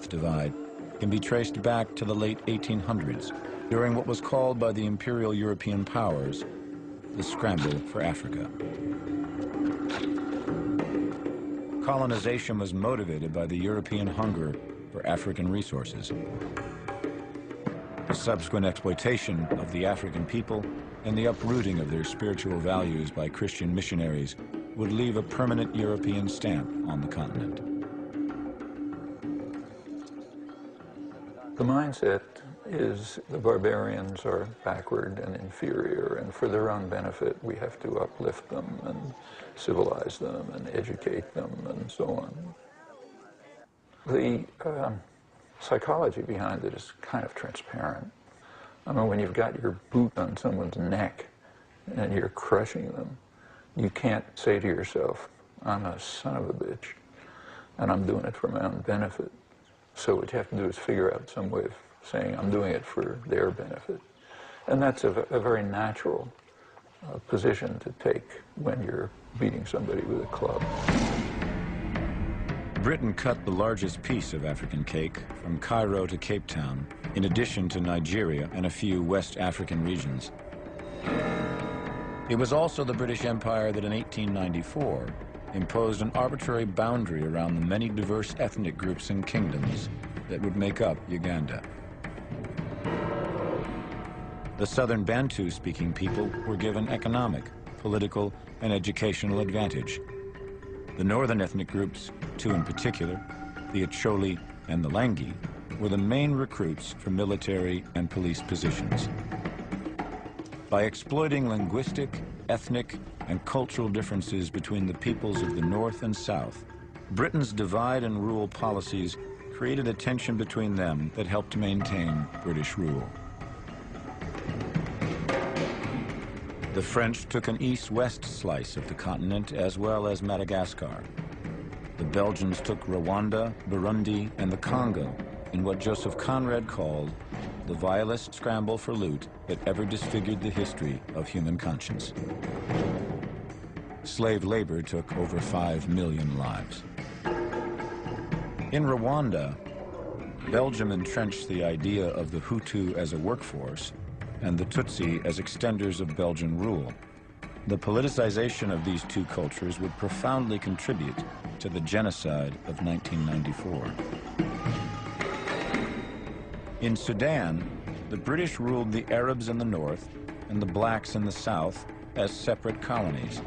divide can be traced back to the late 1800s, during what was called by the imperial European powers the scramble for Africa. Colonization was motivated by the European hunger for African resources. The subsequent exploitation of the African people and the uprooting of their spiritual values by Christian missionaries would leave a permanent European stamp on the continent. The mindset is the barbarians are backward and inferior, and for their own benefit we have to uplift them and civilize them and educate them and so on. The psychology behind it is kind of transparent. I mean, when you've got your boot on someone's neck and you're crushing them, you can't say to yourself, I'm a son of a bitch and I'm doing it for my own benefit. So what you have to do is figure out some way of saying I'm doing it for their benefit. And that's a very natural position to take when you're beating somebody with a club. Britain cut the largest piece of African cake from Cairo to Cape Town, in addition to Nigeria and a few West African regions. It was also the British Empire that in 1894 imposed an arbitrary boundary around the many diverse ethnic groups and kingdoms that would make up Uganda. The southern Bantu-speaking people were given economic, political, and educational advantage. The northern ethnic groups, two in particular, the Acholi and the Langi, were the main recruits for military and police positions. By exploiting linguistic, ethnic, and cultural differences between the peoples of the North and South, Britain's divide and rule policies created a tension between them that helped maintain British rule. The French took an east-west slice of the continent as well as Madagascar. The Belgians took Rwanda, Burundi, and the Congo in what Joseph Conrad called the vilest scramble for loot that ever disfigured the history of human conscience. Slave labor took over 5 million lives. In Rwanda, Belgium entrenched the idea of the Hutu as a workforce and the Tutsi as extenders of Belgian rule. The politicization of these two cultures would profoundly contribute to the genocide of 1994. In Sudan, the British ruled the Arabs in the north and the blacks in the south as separate colonies,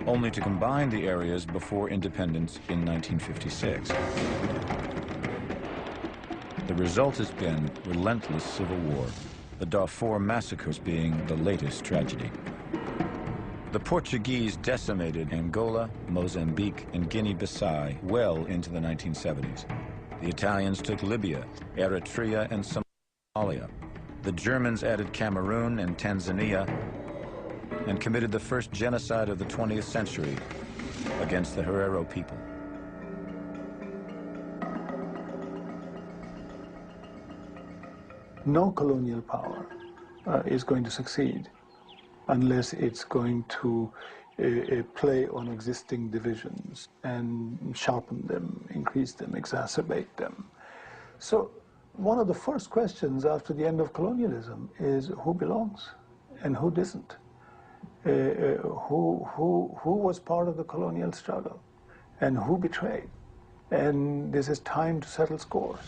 only to combine the areas before independence in 1956. The result has been relentless civil war, the Darfur massacres being the latest tragedy. The Portuguese decimated Angola, Mozambique, and Guinea-Bissau well into the 1970s. The Italians took Libya, Eritrea, and Somalia. The Germans added Cameroon and Tanzania and committed the first genocide of the 20th century against the Herero people. No colonial power is going to succeed unless it's going to play on existing divisions and sharpen them, increase them, exacerbate them. So one of the first questions after the end of colonialism is who belongs and who doesn't? Who was part of the colonial struggle and who betrayed? And this is time to settle scores.